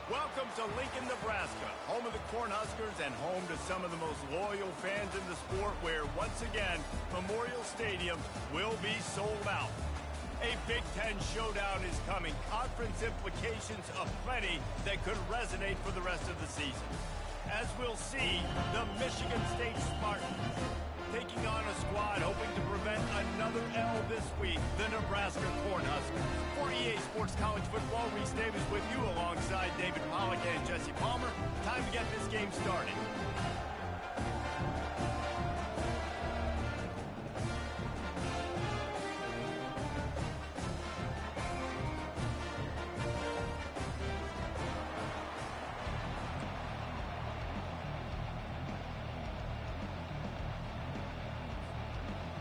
Welcome to Lincoln, Nebraska, home of the Cornhuskers and home to some of the most loyal fans in the sport where, once again, Memorial Stadium will be sold out. A Big Ten showdown is coming. Conference implications aplenty that could resonate for the rest of the season. As we'll see, the Michigan State Spartans taking on a squad hoping to prevent another L this week, the Nebraska Cornhuskers. For EA Sports College Football, Reese Davis with you alongside David Pollack and Jesse Palmer. Time to get this game started.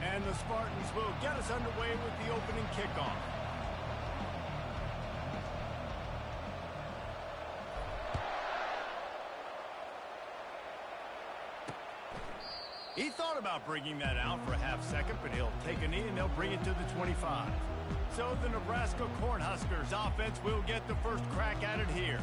And the Spartans will get us underway with the opening kickoff. He thought about bringing that out for a half second, but he'll take a knee and they'll bring it to the 25. So the Nebraska Cornhuskers offense will get the first crack at it here.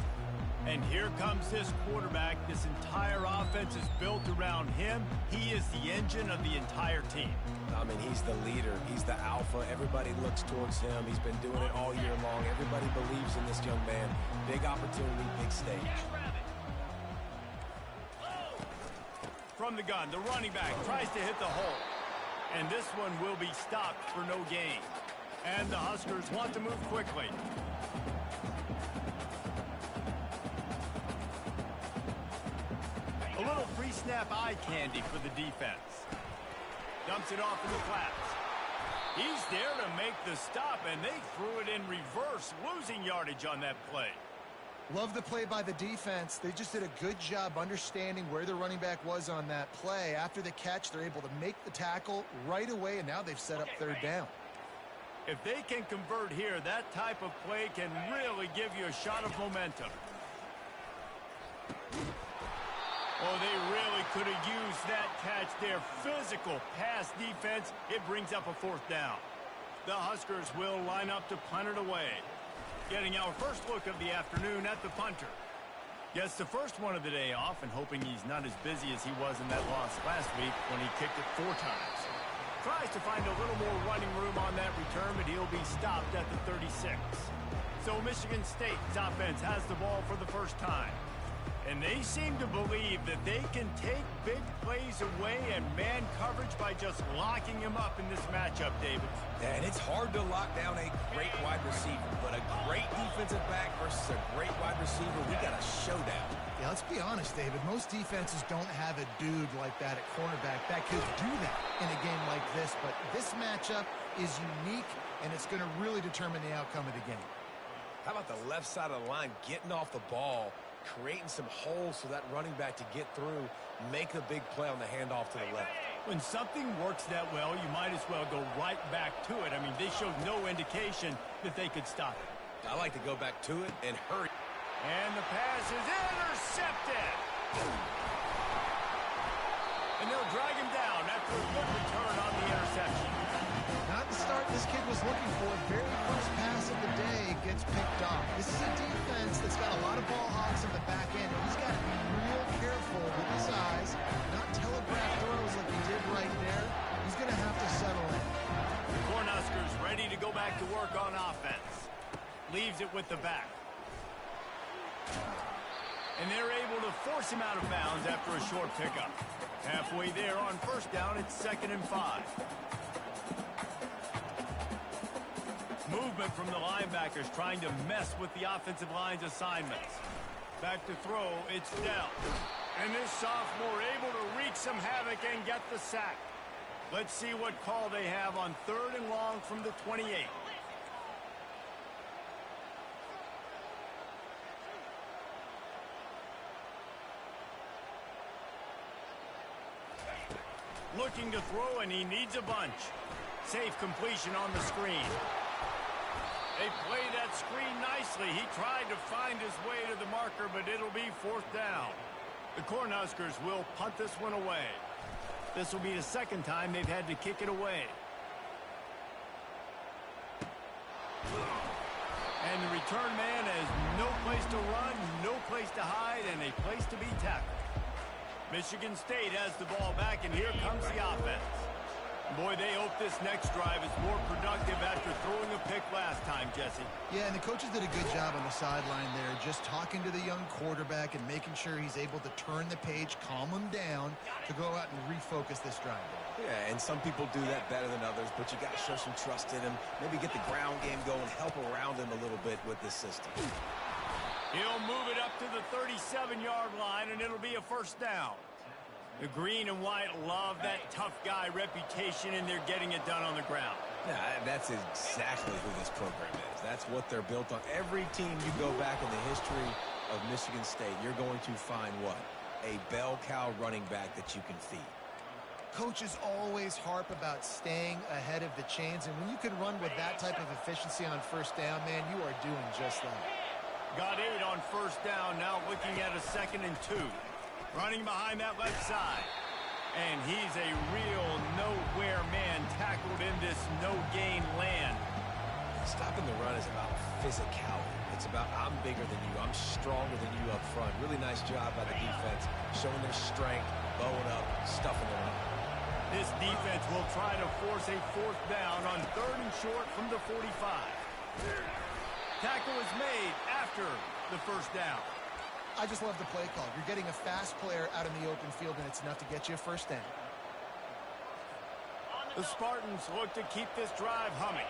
And here comes this quarterback. This entire offense is built around him. He is the engine of the entire team. I mean, he's the leader. He's the alpha. Everybody looks towards him. He's been doing it all year long. Everybody believes in this young man. Big opportunity, big stage. From the gun, the running back tries to hit the hole. And this one will be stopped for no gain. And the Huskers want to move quickly. A little pre-snap eye candy for the defense. Dumps it off in the flats. He's there to make the stop, and they threw it in reverse, losing yardage on that play. Love the play by the defense. They just did a good job understanding where the running back was on that play. After the catch, they're able to make the tackle right away, and now they've set up third down. If they can convert here, that type of play can really give you a shot of momentum. Oh, they really could have used that catch there. Physical pass defense. It brings up a fourth down. The Huskers will line up to punt it away. Getting our first look of the afternoon at the punter. Gets the first one of the day off and hoping he's not as busy as he was in that loss last week when he kicked it 4 times. Tries to find a little more running room on that return, but he'll be stopped at the 36. So Michigan State's offense has the ball for the first time. And they seem to believe that they can take big plays away and man coverage by just locking him up in this matchup, David. Yeah, and it's hard to lock down a great wide receiver, but a great defensive back versus a great wide receiver, we got a showdown. Yeah, let's be honest, David. Most defenses don't have a dude like that at cornerback that could do that in a game like this, but this matchup is unique, and it's going to really determine the outcome of the game. How about the left side of the line getting off the ball, creating some holes for that running back to get through, make the big play on the handoff to the left. When something works that well, you might as well go right back to it. I mean, they showed no indication that they could stop it. I like to go back to it and hurry. And the pass is intercepted. And they'll drag him down after a good return on the interception. Not the start this kid was looking for. Very first pass of the day gets picked off. This is a defense that's got a lot of ball hawks on the back end. He's got to be real careful with his eyes, not telegraph throws like he did right there. He's going to have to settle in. The Cornhuskers ready to go back to work on offense. Leaves it with the back. And they're able to force him out of bounds after a short pickup. Halfway there on first down, it's 2nd and 5. Movement from the linebackers trying to mess with the offensive line's assignments. Back to throw, it's Dell. And this sophomore able to wreak some havoc and get the sack. Let's see what call they have on 3rd and long from the 28. Looking to throw, and he needs a bunch. Safe completion on the screen. They play that screen nicely. He tried to find his way to the marker, but it'll be 4th down. The Cornhuskers will punt this one away. This will be the 2nd time they've had to kick it away. And the return man has no place to run, no place to hide, and a place to be tackled. Michigan State has the ball back, and here comes the offense. Boy, they hope this next drive is more productive after throwing a pick last time, Jesse. Yeah, and the coaches did a good job on the sideline there, just talking to the young quarterback and making sure he's able to turn the page, calm him down to go out and refocus this drive. Yeah, and some people do that better than others, but you got to show some trust in him, maybe get the ground game going, help around him a little bit with this system. He'll move it up to the 37-yard line, and it'll be a first down. The green and white love that tough guy reputation, and they're getting it done on the ground. Yeah, that's exactly who this program is. That's what they're built on. Every team you go back in the history of Michigan State, you're going to find what? A bell cow running back that you can feed. Coaches always harp about staying ahead of the chains, and when you can run with that type of efficiency on first down, man, you are doing just that. Got 8 on first down, now looking at a 2nd and 2. Running behind that left side. And he's a real nowhere man tackled in this no-gain land. Stopping the run is about physicality. It's about I'm bigger than you. I'm stronger than you up front. Really nice job by the defense, showing their strength, bowing up, stuffing the run. This defense will try to force a 4th down on 3rd and short from the 45. Tackle is made after the first down. I just love the play call. You're getting a fast player out in the open field, and it's enough to get you a first down. The Spartans look to keep this drive humming.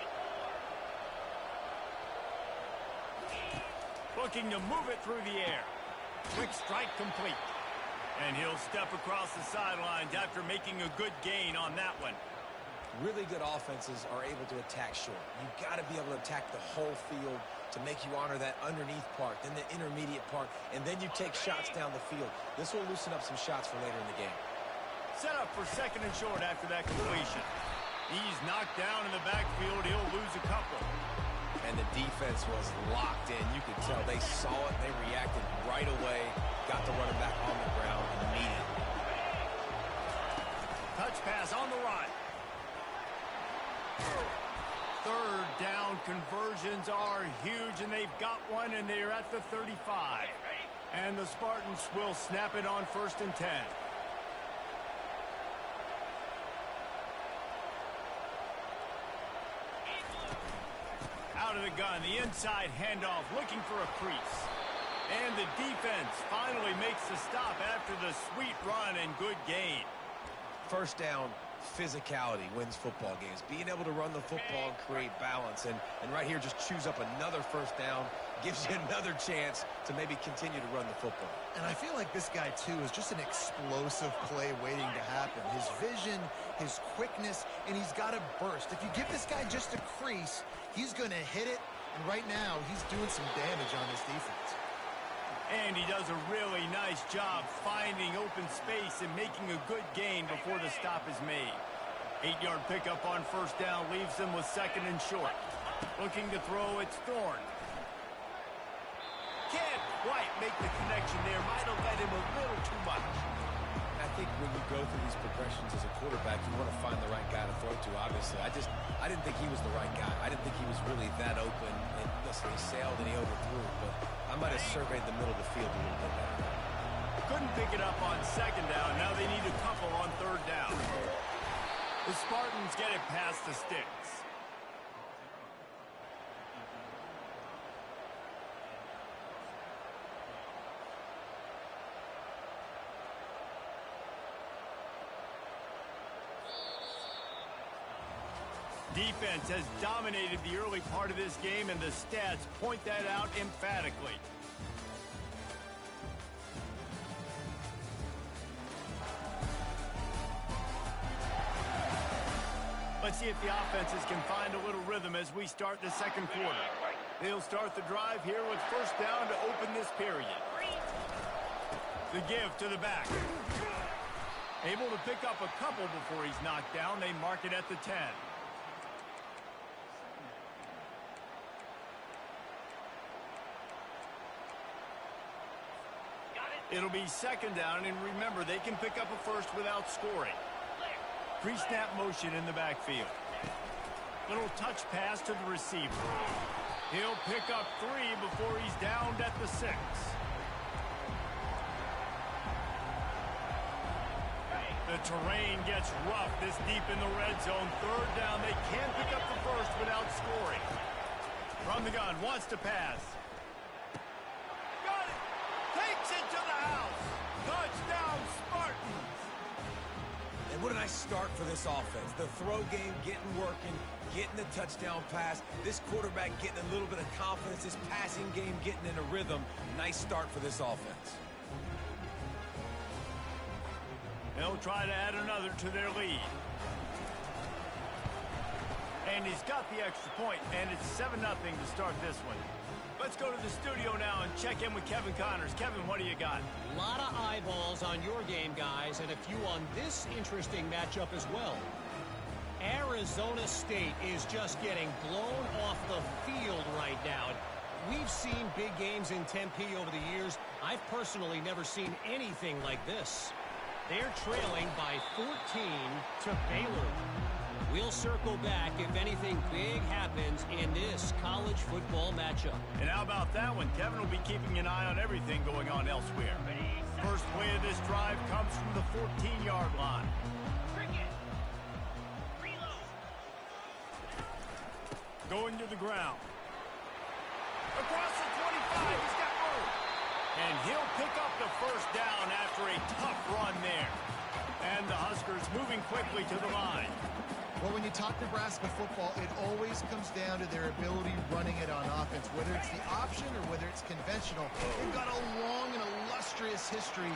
Looking to move it through the air. Quick strike complete. And he'll step across the sidelines after making a good gain on that one. Really good offenses are able to attack short. You've got to be able to attack the whole field to make you honor that underneath part, then the intermediate part, and then you take shots down the field. This will loosen up some shots for later in the game. Set up for 2nd and short after that completion. He's knocked down in the backfield. He'll lose a couple. And the defense was locked in. You could tell they saw it. They reacted right away. Got the running back on the ground immediately. Touch pass on the run. 3rd down conversions are huge, and they've got one, and they're at the 35. And the Spartans will snap it on 1st and 10. Out of the gun, the inside handoff, looking for a crease. And the defense finally makes the stop after the sweet run and good gain. First down, physicality wins football games. Being able to run the football and create balance. And right here, just choose up another first down. Gives you another chance to maybe continue to run the football. And I feel like this guy, too, is just an explosive play waiting to happen. His vision, his quickness, and he's got a burst. If you give this guy just a crease, he's going to hit it. And right now, he's doing some damage on this defense. And he does a really nice job finding open space and making a good gain before the stop is made. 8-yard pickup on first down leaves them with 2nd and short. Looking to throw, it's Thorne. Can't quite make the connection there. Might have led him a little too much. I think when you go through these progressions as a quarterback, you want to find the right guy to throw to, obviously. I didn't think he was the right guy. I didn't think he was really that open. And listen, he sailed and he overthrew it, but I might have surveyed the middle of the field a little bit better. Couldn't pick it up on 2nd down. Now they need a couple on 3rd down. The Spartans get it past the sticks. Defense has dominated the early part of this game, and the stats point that out emphatically. Let's see if the offenses can find a little rhythm as we start the 2nd quarter. They'll start the drive here with first down to open this period. The give to the back. Able to pick up a couple before he's knocked down. They mark it at the 10. It'll be 2nd down, and remember, they can pick up a first without scoring. Pre-snap motion in the backfield. Little touch pass to the receiver. He'll pick up 3 before he's downed at the 6. The terrain gets rough this deep in the red zone. 3rd down. They can't pick up the first without scoring. From the gun, wants to pass. Got it. Takes it to the house. Touchdown, Spartans. And what a nice start for this offense. The throw game getting working, getting the touchdown pass. This quarterback getting a little bit of confidence. This passing game getting in a rhythm. Nice start for this offense. They'll try to add another to their lead. And he's got the extra point, and it's 7-0 to start this one. Let's go to the studio now and check in with Kevin Connors. Kevin, what do you got? A lot of eyeballs on your game, guys, and a few on this interesting matchup as well. Arizona State is just getting blown off the field right now. We've seen big games in Tempe over the years. I've personally never seen anything like this. They're trailing by 14 to Baylor. We'll circle back if anything big happens in this college football matchup. And how about that one? Kevin will be keeping an eye on everything going on elsewhere. First play of this drive comes from the 14-yard line. Going to the ground. Across the 25, he's got room. And he'll pick up the first down after a tough run there. And the Huskers moving quickly to the line. Well, when you talk Nebraska football, it always comes down to their ability running it on offense, whether it's the option or whether it's conventional. They've got a long and illustrious history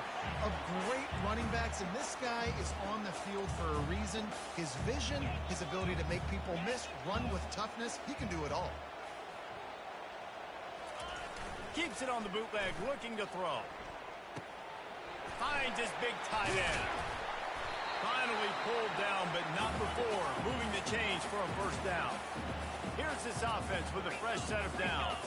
of great running backs, and this guy is on the field for a reason. His vision, his ability to make people miss, run with toughness, he can do it all. Keeps it on the bootleg, looking to throw. Finds his big tight end. Finally pulled down, but not before. Moving the chains for a first down. Here's this offense with a fresh set of downs.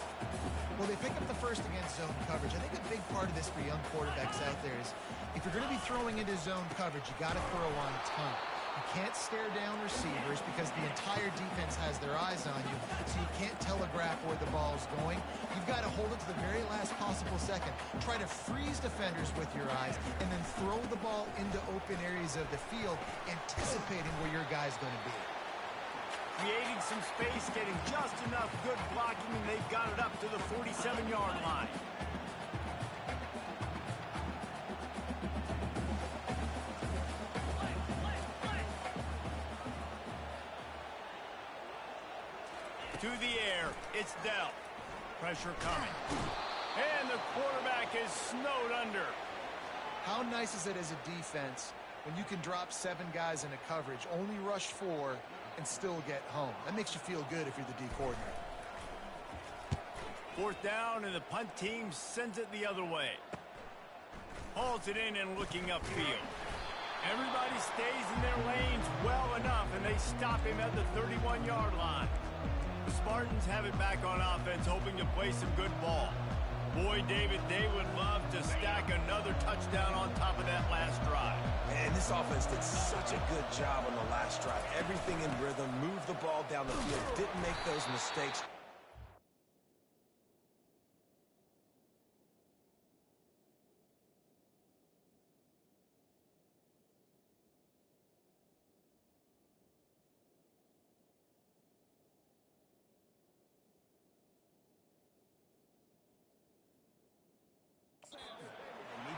Well, they pick up the first against zone coverage. I think a big part of this for young quarterbacks out there is if you're going to be throwing into zone coverage, you got to throw on time. You can't stare down receivers because the entire defense has their eyes on you, so you can't telegraph where the ball's going. You've got to hold it to the very last possible second. Try to freeze defenders with your eyes, and then throw the ball into open areas of the field, anticipating where your guy's going to be. Creating some space, getting just enough good blocking, and they've got it up to the 47-yard line. To the air, it's dealt. Pressure coming. And the quarterback is snowed under. How nice is it as a defense when you can drop 7 guys into coverage, only rush 4, and still get home? That makes you feel good if you're the D coordinator. 4th down, and the punt team sends it the other way. Hauls it in and looking upfield. Everybody stays in their lanes well enough, and they stop him at the 31-yard line. The Spartans have it back on offense, hoping to play some good ball. Boy, David, they would love to stack another touchdown on top of that last drive. And this offense did such a good job on the last drive. Everything in rhythm, moved the ball down the field, didn't make those mistakes.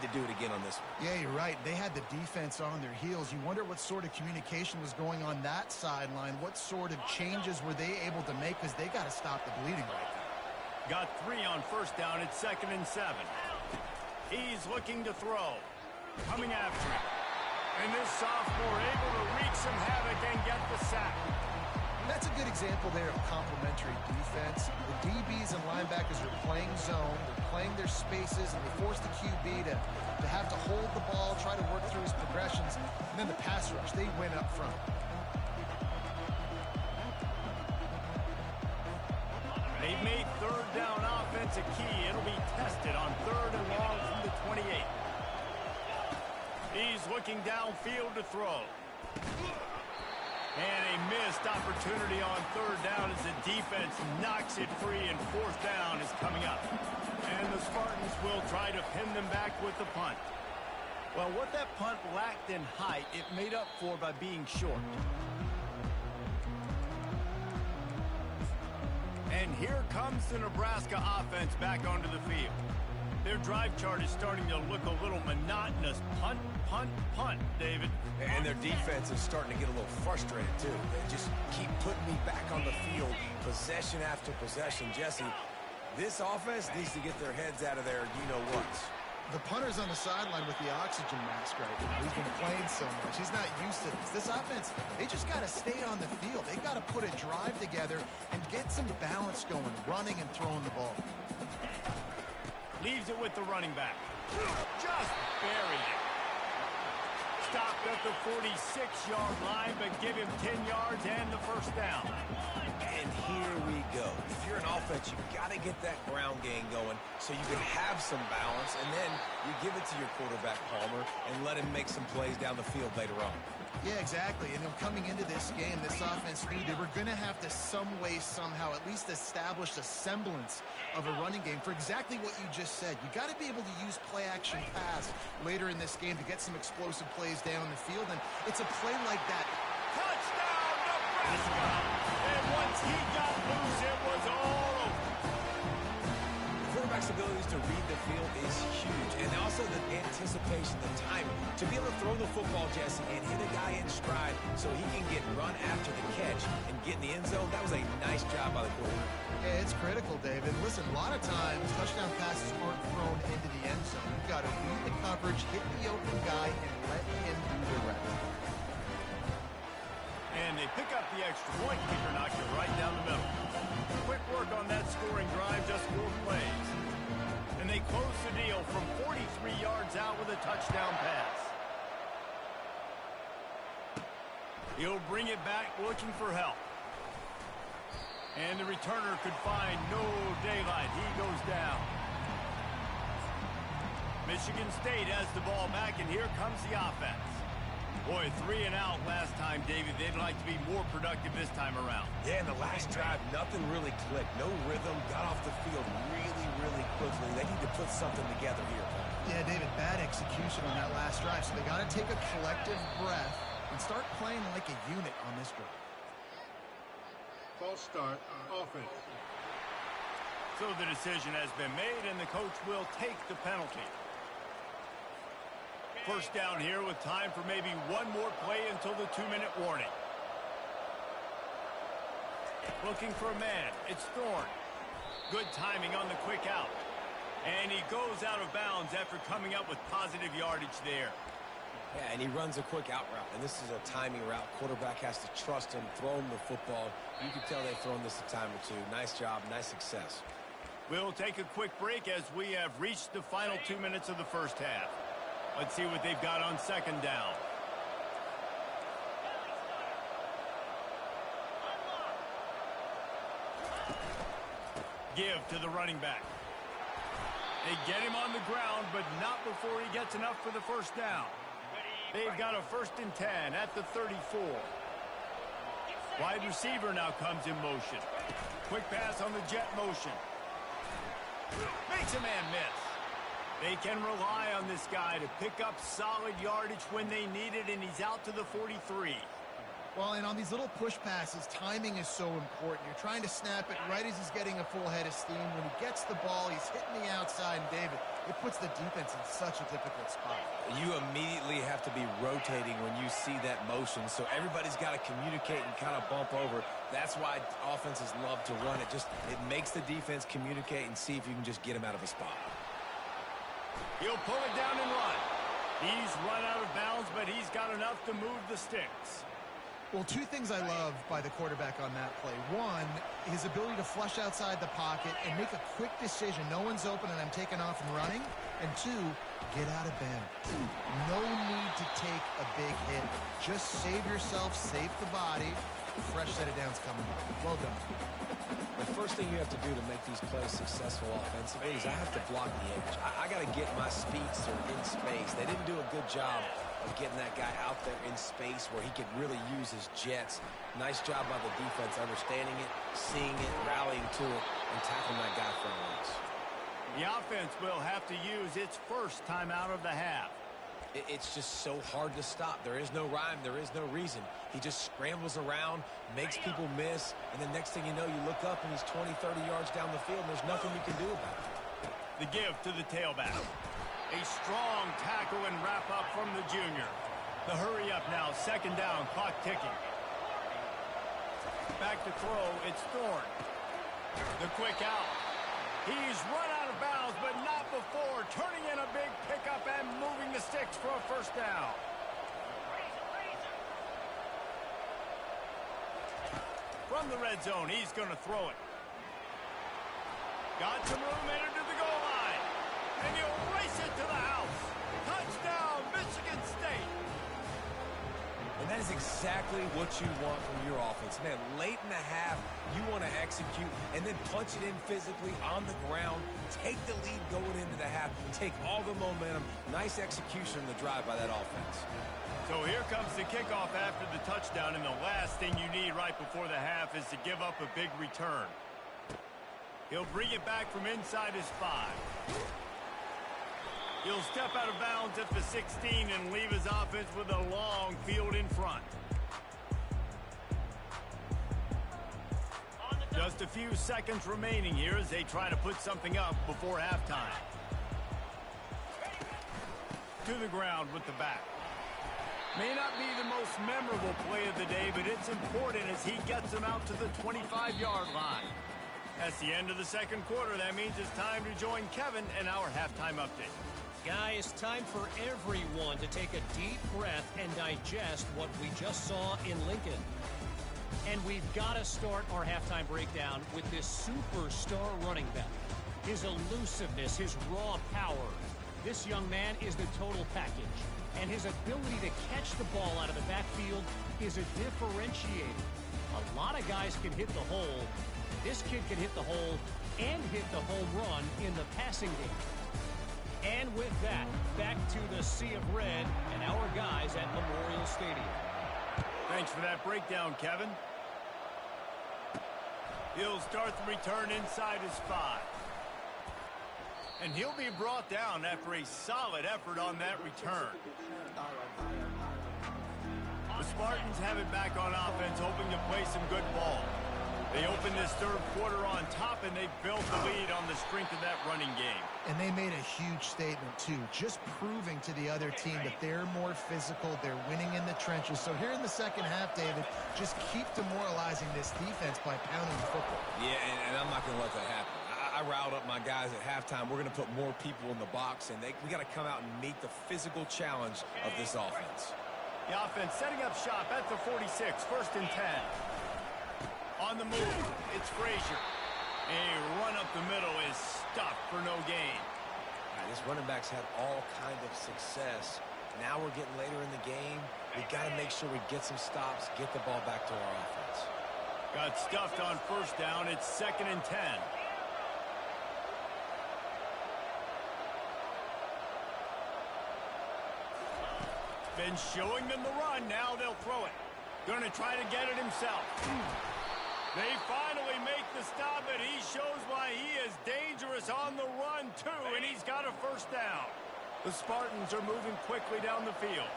To do it again on this one. Yeah, you're right. They had the defense on their heels. You wonder what sort of communication was going on that sideline. What sort of changes were they able to make, because they got to stop the bleeding right now. Got 3 on first down. It's 2nd and 7. He's looking to throw. Coming after him. And this sophomore able to wreak some havoc and get the sack. That's a good example there of complementary defense. The DBs and linebackers are playing zone, they're playing their spaces, and they force the QB to have to hold the ball, try to work through his progressions, and then the pass rush, they win up front. They've made 3rd down offense a key. It'll be tested on 3rd and long from the 28. He's looking downfield to throw. And a missed opportunity on third down as the defense knocks it free, and fourth down is coming up. And the Spartans will try to pin them back with the punt. Well, what that punt lacked in height, it made up for by being short. And here comes the Nebraska offense back onto the field. Their drive chart is starting to look a little monotonous. Punt, punt, punt, David. And their defense is starting to get a little frustrated, too. They just keep putting me back on the field, possession after possession. Jesse, this offense needs to get their heads out of their you-know-whats. The punter's on the sideline with the oxygen mask right now. He's been playing so much. He's not used to this. This offense, they just got to stay on the field. They got to put a drive together and get some balance going, running and throwing the ball. Leaves it with the running back. Just buried it. Stopped at the 46-yard line, but give him 10 yards and the first down. And here we go. If you're an offense, you've got to get that ground game going so you can have some balance, and then you give it to your quarterback, Palmer, and let him make some plays down the field later on. Yeah, exactly. And coming into this game, this offense knew they were going to have to some way, somehow, at least establish a semblance of a running game for exactly what you just said. You got to be able to use play-action pass later in this game to get some explosive plays down the field, and it's a play like that. Touchdown, Nebraska! And once he got loose, it was all over. Quarterback's abilities to read the field is huge, and also the anticipation, the timing. To be able to throw the football, Jesse, and hit a guy in stride so he can get run after the catch and get in the end zone, that was a nice job by the quarterback. Yeah, it's critical, David. Listen, a lot of times, touchdown passes aren't thrown into the end zone. You've got to read the coverage, hit the open guy, and let him do the rest. And they pick up the extra point. Kicker knocked it right down the middle. Quick work on that scoring drive, just 4 plays. And they close the deal from 43 yards out with a touchdown pass. He'll bring it back looking for help. And the returner could find no daylight. He goes down. Michigan State has the ball back, and here comes the offense. Boy, 3 and out last time, David. They'd like to be more productive this time around. Yeah, in the last drive, nothing really clicked. No rhythm, got off the field really, really quickly. They need to put something together here, Paul. Yeah, David, bad execution on that last drive, so they got to take a collective breath and start playing like a unit on this drive. False start, offense. So the decision has been made, and the coach will take the penalty. First down here with time for maybe one more play until the 2-minute warning. Looking for a man. It's Thorne. Good timing on the quick out. And he goes out of bounds after coming up with positive yardage there. Yeah, and he runs a quick out route, and this is a timing route. Quarterback has to trust him, throw him the football. You can tell they've thrown this a time or two. Nice job, nice success. We'll take a quick break as we have reached the final 2 minutes of the first half. Let's see what they've got on second down. Give to the running back. They get him on the ground, but not before he gets enough for the first down. They've got a 1st and 10 at the 34. Wide receiver now comes in motion. Quick pass on the jet motion. Makes a man miss. They can rely on this guy to pick up solid yardage when they need it, and he's out to the 43. Well, and on these little push passes, timing is so important. You're trying to snap it right as he's getting a full head of steam. When he gets the ball, he's hitting the outside, and David, it puts the defense in such a difficult spot. You immediately have to be rotating when you see that motion, so everybody's got to communicate and kind of bump over. That's why offenses love to run it. It makes the defense communicate and see if you can just get him out of a spot. He'll pull it down and run. He's run out of bounds, but he's got enough to move the sticks. Well, 2 things I love by the quarterback on that play. 1, his ability to flush outside the pocket and make a quick decision. No one's open and I'm taking off and running. And 2, get out of bounds. No need to take a big hit. Just save yourself, save the body. Fresh set of downs coming up. Well done. The first thing you have to do to make these plays successful offensively is I have to block the edge. I got to get my speedster in space. They didn't do a good job of getting that guy out there in space where he could really use his jets. Nice job by the defense understanding it, seeing it, rallying to it, and tackling that guy for legs. The offense will have to use its first timeout of the half. It's just so hard to stop. There is no rhyme. There is no reason. He just scrambles around, makes people miss, and the next thing you know, you look up and he's 20, 30 yards down the field, and there's nothing you can do about it. The give to the tailback. A strong tackle and wrap up from the junior. The hurry up now, second down, clock ticking. Back to throw, it's Thorne. The quick out. He's run out of bounds, but not before turning in a big pickup and moving the sticks for a first down. From the red zone, he's going to throw it. Got some room headed to the goal line. And he'll race it to the house. Touchdown, Michigan State. And that is exactly what you want from your offense. Man, late in the half, you want to execute and then punch it in physically on the ground. Take the lead going into the half. Take all the momentum. Nice execution on the drive by that offense. So here comes the kickoff after the touchdown, and the last thing you need right before the half is to give up a big return. He'll bring it back from inside his 5. He'll step out of bounds at the 16 and leave his offense with a long field in front. Just a few seconds remaining here as they try to put something up before halftime. To the ground with the back. May not be the most memorable play of the day, but it's important as he gets them out to the 25-yard line. That's the end of the second quarter. That means it's time to join Kevin in our halftime update. Guys, time for everyone to take a deep breath and digest what we just saw in Lincoln. And we've got to start our halftime breakdown with this superstar running back. His elusiveness, his raw power. This young man is the total package. And his ability to catch the ball out of the backfield is a differentiator. A lot of guys can hit the hole. This kid can hit the hole and hit the home run in the passing game. And with that, back to the sea of red and our guys at Memorial Stadium. Thanks for that breakdown, Kevin. He'll start the return inside his 5. And he'll be brought down after a solid effort on that return. The Spartans have it back on offense, hoping to play some good ball. They opened this third quarter on top, and they built the lead on the strength of that running game. And they made a huge statement, too, just proving to the other team that they're more physical, they're winning in the trenches. So here in the second half, David, just keep demoralizing this defense by pounding the football. Yeah, and I'm not going to let that happen. I riled up my guys at halftime. We're going to put more people in the box, and we got to come out and meet the physical challenge of this offense. The offense setting up shop at the 46, first and 10. On the move, it's Frazier. A run up the middle is stuffed for no gain. This running back's had all kind of success. Now we're getting later in the game. We got to make sure we get some stops, get the ball back to our offense. Got stuffed on first down. It's second and 10. Been showing them the run. Now they'll throw it. Going to try to get it himself. They finally make the stop, and he shows why he is dangerous on the run, too, and he's got a first down. The Spartans are moving quickly down the field.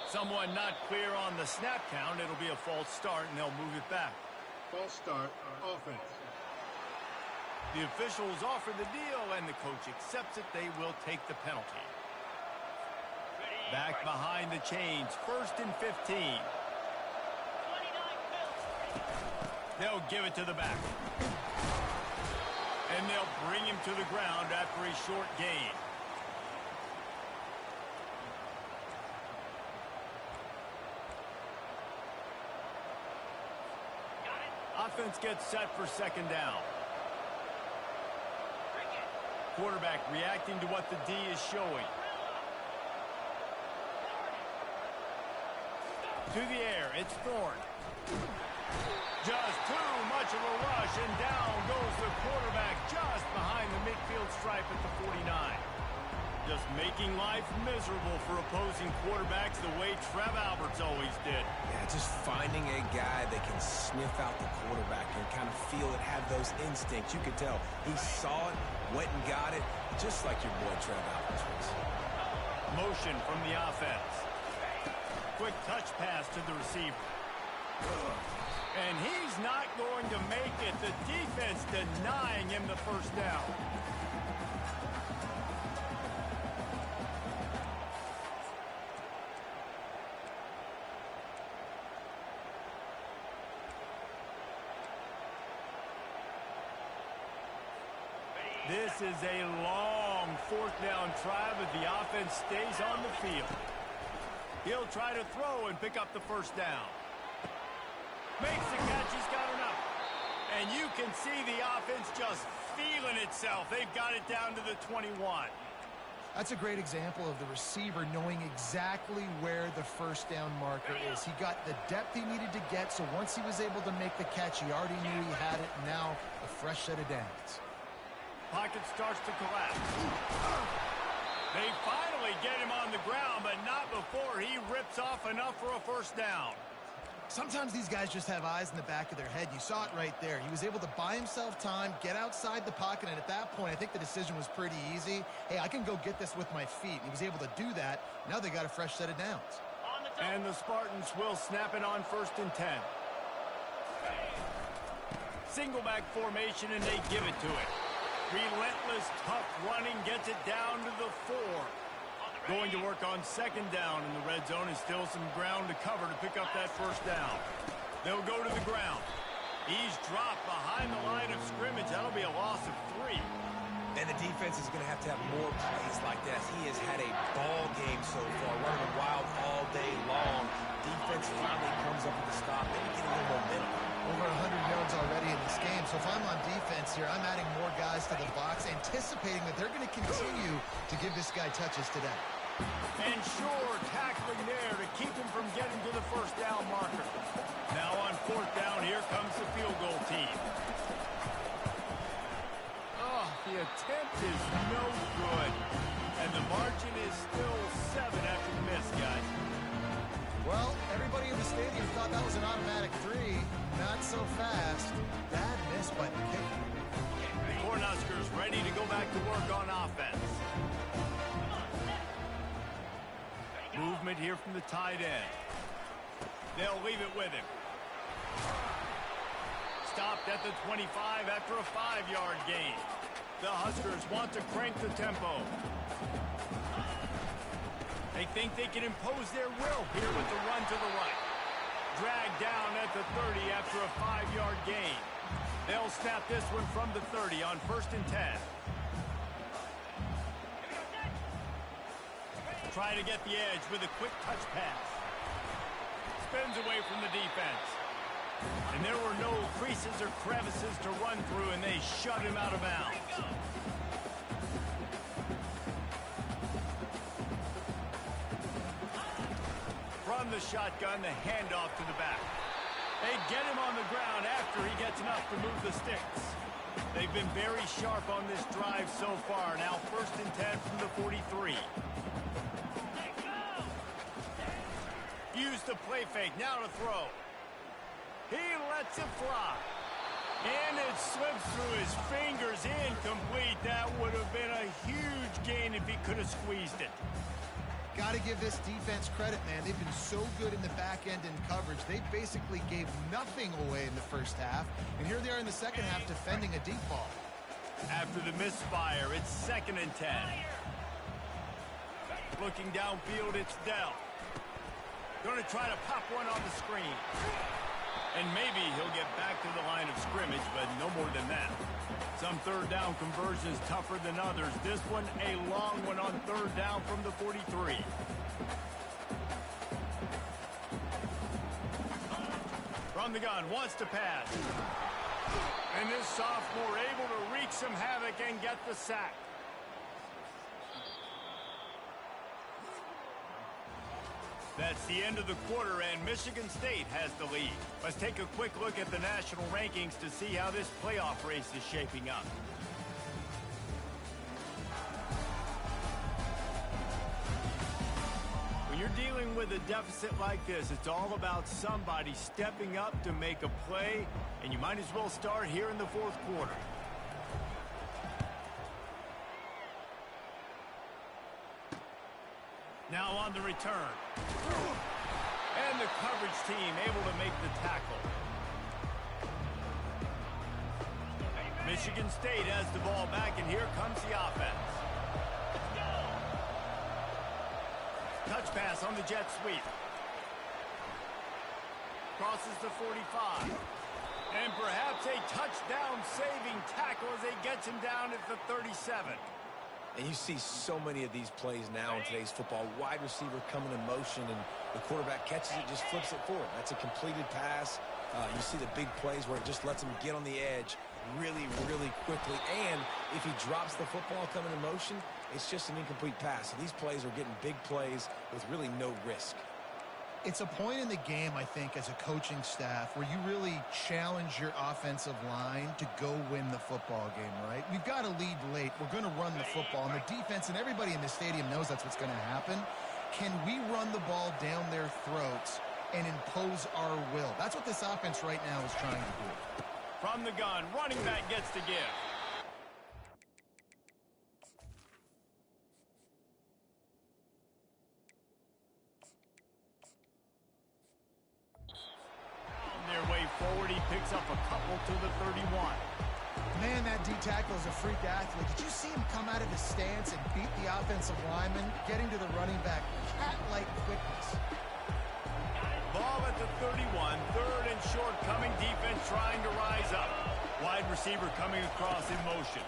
Someone not clear on the snap count. It'll be a false start, and they'll move it back. False start, offense. The officials offer the deal, and the coach accepts it. They will take the penalty. Back behind the chains, first and 15. They'll give it to the back. And they'll bring him to the ground after a short gain. Offense gets set for second down. Quarterback reacting to what the D is showing. To the air, it's Thorne. Just too much of a rush, and down goes the quarterback just behind the midfield stripe at the 49. Just making life miserable for opposing quarterbacks the way Trev Alberts always did. Yeah, just finding a guy that can sniff out the quarterback and kind of feel it, have those instincts. You could tell he saw it, went and got it, just like your boy Trev Alberts was. Motion from the offense. Quick touch pass to the receiver. And he's not going to make it. The defense denying him the first down. This is a long fourth down try, but the offense stays on the field. He'll try to throw and pick up the first down. Makes the catch, he's got enough. And you can see the offense just feeling itself. They've got it down to the 21. That's a great example of the receiver knowing exactly where the first down marker is. He got the depth he needed to get, so once he was able to make the catch, he already knew he had it. Now a fresh set of downs. Pocket starts to collapse. They finally get him on the ground, but not before he rips off enough for a first down. Sometimes these guys just have eyes in the back of their head. You saw it right there. He was able to buy himself time, get outside the pocket, and at that point, I think the decision was pretty easy. Hey, I can go get this with my feet. He was able to do that. Now they got a fresh set of downs. And the Spartans will snap it on 1st and 10. Single back formation, and they give it to it. Relentless, tough running gets it down to the 4. Going to work on 2nd down in the red zone. Is still some ground to cover to pick up that first down. They'll go to the ground. He's dropped behind the line of scrimmage. That'll be a loss of 3. And the defense is going to have more plays like that. He has had a ball game so far, running wild all day long. Defense finally comes up with a stop. Maybe get a little momentum. Over 100 yards already in this game. So if I'm on defense here, I'm adding more guys to the box, anticipating that they're going to continue to give this guy touches today. And sure, tackling there to keep him from getting to the first down marker. Now on 4th down, here comes the field goal team. Oh, the attempt is no good. And the margin is still 7 after the miss, guys. Well, everybody in the stadium thought that was an automatic 3. Not so fast. Bad miss by the kicker. The Cornhuskers ready to go back to work on offense. Movement here from the tight end. They'll leave it with him. Stopped at the 25 after a 5-yard gain. The Huskers want to crank the tempo. They think they can impose their will here with the run to the right. Dragged down at the 30 after a 5-yard gain. They'll snap this one from the 30 on 1st and 10. Try to get the edge with a quick touch pass. Spins away from the defense. And there were no creases or crevices to run through, and they shut him out of bounds. From the shotgun, the handoff to the back. They get him on the ground after he gets enough to move the sticks. They've been very sharp on this drive so far. Now 1st and 10 from the 43. Use the play fake. Now to throw. He lets it fly. And it slips through his fingers. Incomplete. That would have been a huge gain if he could have squeezed it. Got to give this defense credit, man. They've been so good in the back end in coverage. They basically gave nothing away in the first half. And here they are in the second half defending a deep ball. After the misfire, it's 2nd and 10. Looking downfield, it's Dell. Going to try to pop one on the screen. And maybe he'll get back to the line of scrimmage, but no more than that. Some 3rd down conversions tougher than others. This one, a long one on 3rd down from the 43. From the gun, wants to pass. And this sophomore able to wreak some havoc and get the sack. That's the end of the quarter, and Michigan State has the lead. Let's take a quick look at the national rankings to see how this playoff race is shaping up. When you're dealing with a deficit like this, it's all about somebody stepping up to make a play, and you might as well start here in the fourth quarter. Now on the return. And the coverage team able to make the tackle. Michigan State has the ball back, and here comes the offense. Touch pass on the jet sweep. Crosses the 45. And perhaps a touchdown-saving tackle as they gets him down at the 37. And you see so many of these plays now in today's football. Wide receiver coming in motion, and the quarterback catches it, just flips it forward. That's a completed pass. You see the big plays where it just lets him get on the edge really, really quickly. And if he drops the football coming in motion, it's just an incomplete pass. So these plays are getting big plays with really no risk. It's a point in the game, I think, as a coaching staff where you really challenge your offensive line to go win the football game, right? We've got to lead late. We're going to run the football. And the defense and everybody in the stadium knows that's what's going to happen. Can we run the ball down their throats and impose our will? That's what this offense right now is trying to do. From the gun, running back gets to give. Their way forward, he picks up a couple to the 31. Man, that D tackle is a freak athlete. Did you see him come out of his stance and beat the offensive lineman, getting to the running back? Cat-like quickness. Ball at the 31, third and short, coming defense trying to rise up. Wide receiver coming across in motion.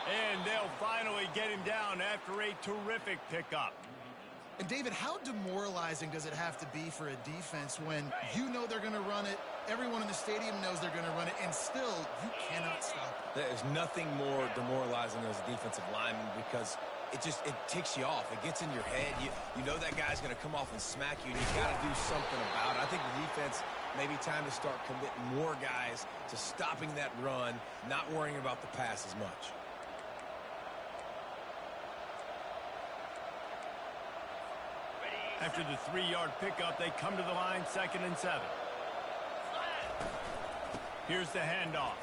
And they'll finally get him down after a terrific pickup. And, David, how demoralizing does it have to be for a defense when you know they're going to run it, everyone in the stadium knows they're going to run it, and still you cannot stop it? There's nothing more demoralizing as a defensive lineman because it ticks you off. It gets in your head. You know that guy's going to come off and smack you, and you got to do something about it. I think the defense maybe time to start committing more guys to stopping that run, not worrying about the pass as much. After the 3-yard pickup, they come to the line, 2nd and 7. Here's the handoff.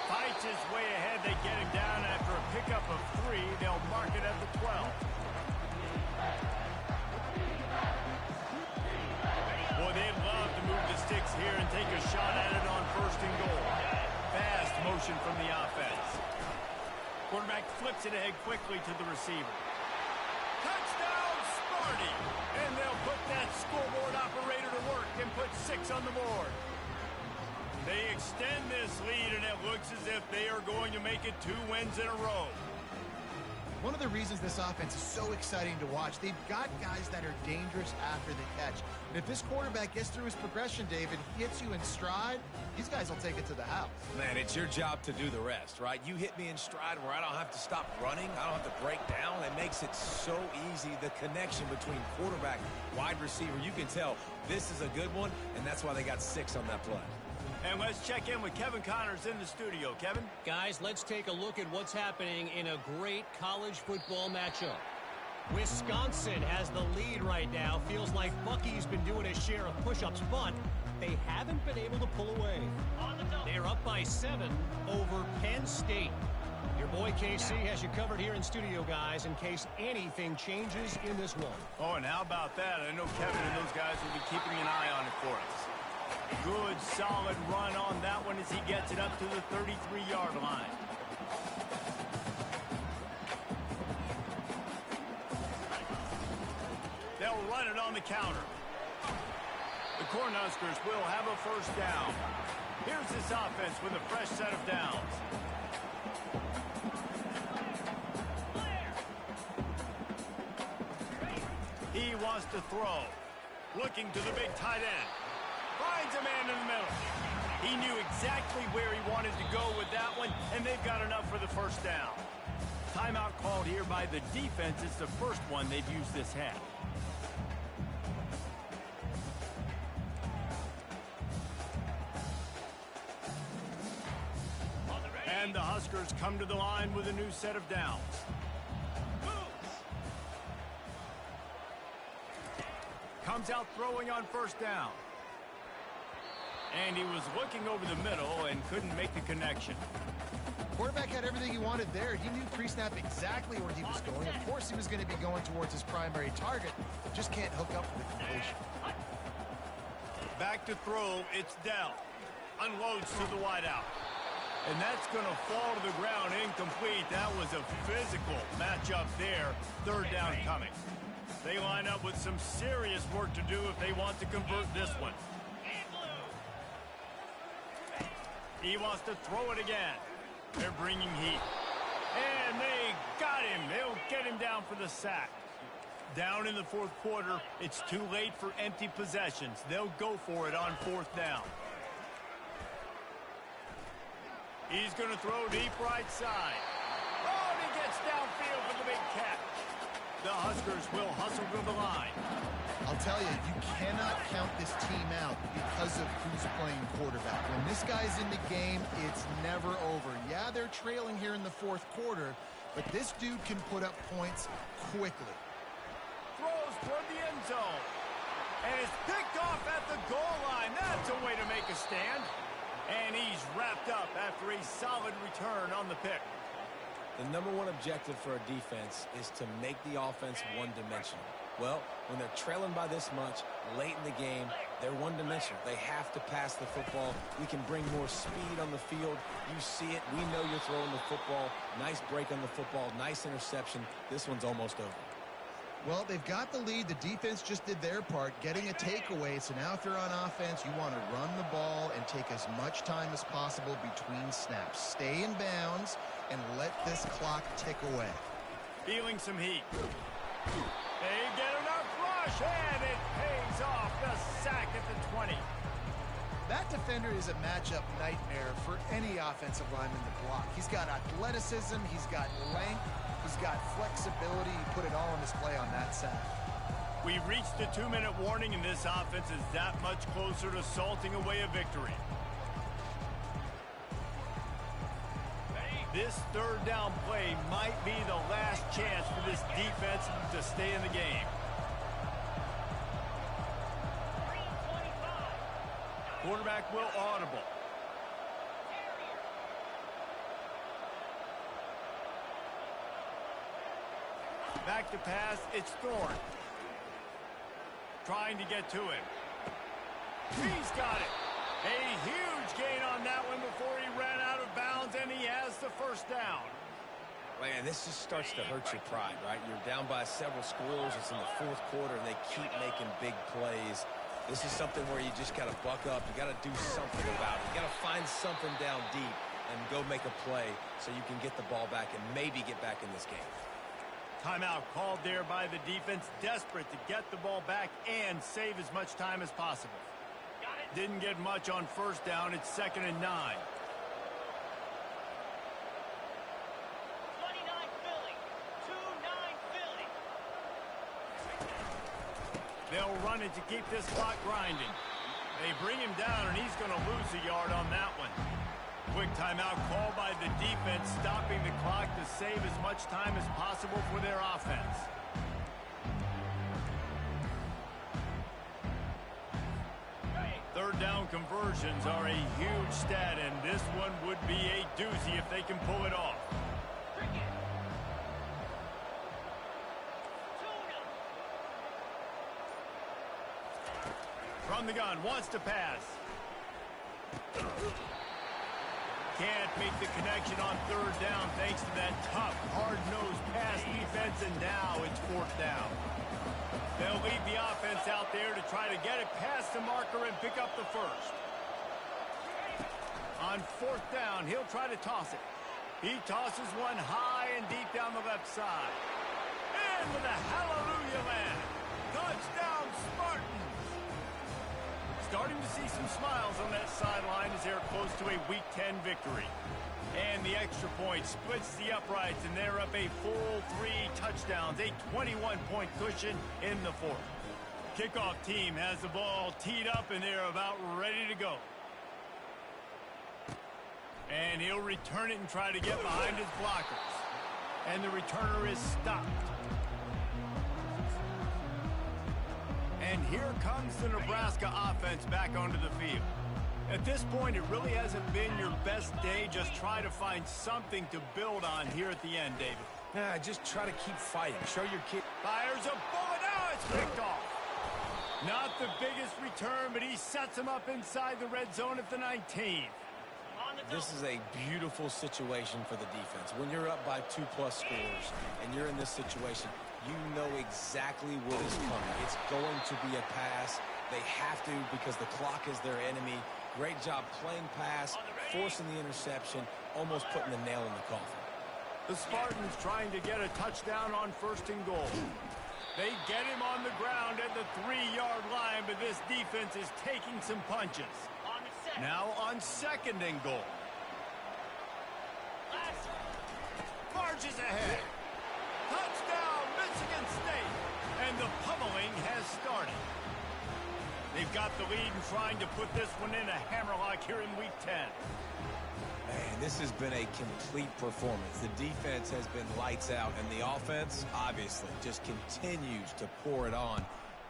Fights his way ahead. They get him down after a pickup of 3. They'll mark it at the 12. Boy, they'd love to move the sticks here and take a shot at it on 1st and goal. Fast motion from the offense. Quarterback flips it ahead quickly to the receiver. Touchdown, Sparty! And they'll put that scoreboard operator to work and put 6 on the board. They extend this lead, and it looks as if they are going to make it 2 wins in a row. One of the reasons this offense is so exciting to watch, they've got guys that are dangerous after the catch. And if this quarterback gets through his progression, David, hits you in stride, these guys will take it to the house. Man, it's your job to do the rest, right? You hit me in stride where I don't have to stop running. I don't have to break down. It makes it so easy. The connection between quarterback, wide receiver, you can tell this is a good one, and that's why they got 6 on that play. And let's check in with Kevin Connors in the studio. Kevin? Guys, let's take a look at what's happening in a great college football matchup. Wisconsin has the lead right now. Feels like Bucky's been doing his share of push-ups, but they haven't been able to pull away. They're up by 7 over Penn State. Your boy KC has you covered here in studio, guys, in case anything changes in this one. Oh, and how about that? I know Kevin and those guys will be keeping an eye on it for us. Good, solid run on that one as he gets it up to the 33-yard line. They'll run it on the counter. The Cornhuskers will have a 1st down. Here's this offense with a fresh set of downs. He wants to throw. Looking to the big tight end. Finds a man in the middle. He knew exactly where he wanted to go with that one, and they've got enough for the 1st down. Timeout called here by the defense. It's the first one they've used this half. And the Huskers come to the line with a new set of downs. Comes out throwing on first down. And he was looking over the middle and couldn't make the connection. Quarterback had everything he wanted there. He knew pre-snap exactly where he was going. Of course he was going to be going towards his primary target, but just can't hook up with the completion. Back to throw, it's Dell. Unloads to the wideout. And that's going to fall to the ground incomplete. That was a physical matchup there. Third down coming. They line up with some serious work to do if they want to convert this one. He wants to throw it again. They're bringing heat. And they got him. They'll get him down for the sack. Down in the fourth quarter, it's too late for empty possessions. They'll go for it on fourth down. He's going to throw deep right side. Oh, and he gets downfield for the big catch. The Huskers will hustle to the line. I'll tell you, you cannot count this team out because of who's playing quarterback. When this guy's in the game, it's never over. Yeah, they're trailing here in the fourth quarter, but this dude can put up points quickly. Throws toward the end zone. And it's picked off at the goal line. That's a way to make a stand. And he's wrapped up after a solid return on the pick. The number one objective for a defense is to make the offense one-dimensional. Well, when they're trailing by this much, late in the game, they're one-dimensional. They have to pass the football. We can bring more speed on the field. You see it. We know you're throwing the football. Nice break on the football. Nice interception. This one's almost over. Well, they've got the lead. The defense just did their part, getting a takeaway. So now if they're on offense, you want to run the ball and take as much time as possible between snaps. Stay in bounds and let this clock tick away. Feeling some heat. They get enough rush, and it pays off. The sack at the 20. That defender is a matchup nightmare for any offensive lineman to block. He's got athleticism, he's got length, he's got flexibility. He put it all on display on that sack. We reached the 2-minute warning, and this offense is that much closer to salting away a victory. This third down play might be the last chance for this defense to stay in the game. Quarterback will audible. Back to pass, it's Thorne. Trying to get to him. He's got it. A huge gain on that one before he ran out of bounds, and he has the first down. Man, this just starts to hurt your pride, right? You're down by several scores. It's in the fourth quarter, and they keep making big plays. This is something where you just got to buck up. You got to do something about it. You got to find something down deep and go make a play so you can get the ball back and maybe get back in this game. Timeout called there by the defense, desperate to get the ball back and save as much time as possible. Didn't get much on first down. It's 2nd and 9. 29 Philly. 2-9 Philly. They'll run it to keep this clock grinding. They bring him down, and he's going to lose a yard on that one. Quick timeout called by the defense, stopping the clock to save as much time as possible for their offense. Third down conversions are a huge stat, and this one would be a doozy if they can pull it off. From the gun, wants to pass. Can't make the connection on third down thanks to that tough, hard-nosed pass defense, and now it's fourth down. They'll lead the offense out there to try to get it past the marker and pick up the first. On fourth down, he'll try to toss it. He tosses one high and deep down the left side. And with a hallelujah land. Touchdown, Spartans! Starting to see some smiles on that sideline as they're close to a Week 10 victory. And the extra point splits the uprights, and they're up a full 3 touchdowns, a 21-point cushion in the fourth. Kickoff team has the ball teed up, and they're about ready to go. And he'll return it and try to get behind his blockers. And the returner is stopped. And here comes the Nebraska offense back onto the field. At this point, it really hasn't been your best day. Just try to find something to build on here at the end, David. Nah, just try to keep fighting. Show your kid. Fires a bullet. Now it's picked off. Not the biggest return, but he sets him up inside the red zone at the 19. This is a beautiful situation for the defense. When you're up by 2+ scores and you're in this situation, you know exactly what is coming. It's going to be a pass. They have to because the clock is their enemy. Great job playing pass, forcing the interception, almost putting the nail in the coffin. The Spartans trying to get a touchdown on 1st and goal. They get him on the ground at the 3-yard line, but this defense is taking some punches. Now on 2nd and goal. Marches ahead. Touchdown, Michigan State. And the pummeling has started. They've got the lead and trying to put this one in a hammerlock here in Week 10. Man, this has been a complete performance. The defense has been lights out, and the offense, obviously, just continues to pour it on.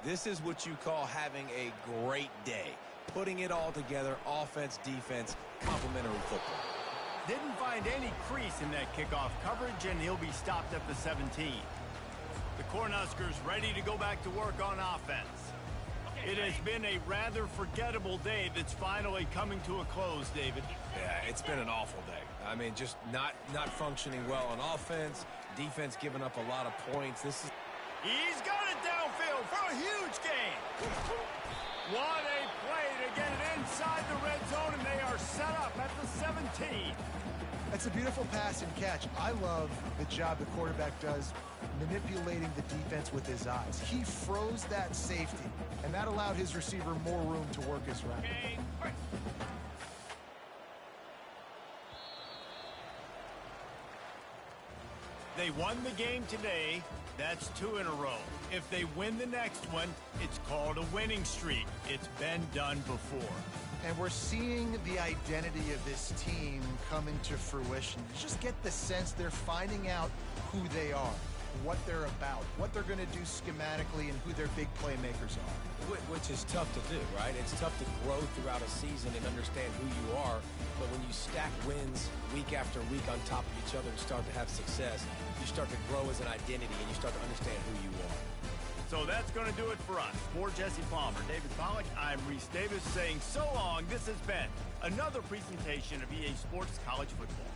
This is what you call having a great day. Putting it all together, offense, defense, complementary football. Didn't find any crease in that kickoff coverage, and he'll be stopped at the 17. The Cornhuskers ready to go back to work on offense. It has been a rather forgettable day that's finally coming to a close, David. Yeah, it's been an awful day. I mean, just not functioning well on offense. Defense giving up a lot of points. He's got it downfield for a huge gain. What a play to get it inside the red zone, and they are set up at the 17. That's a beautiful pass and catch. I love the job the quarterback does manipulating the defense with his eyes. He froze that safety, and that allowed his receiver more room to work his route. They won the game today. That's 2 in a row. If they win the next one, it's called a winning streak. It's been done before. And we're seeing the identity of this team come into fruition. You just get the sense they're finding out who they are, what they're about, what they're going to do schematically, and who their big playmakers are. Which is tough to do, right? It's tough to grow throughout a season and understand who you are. But when you stack wins week after week on top of each other and start to have success, you start to grow as an identity and you start to understand who you are. So that's going to do it for us. For Jesse Palmer, David Pollack, I'm Reese Davis saying so long. This has been another presentation of EA Sports College Football.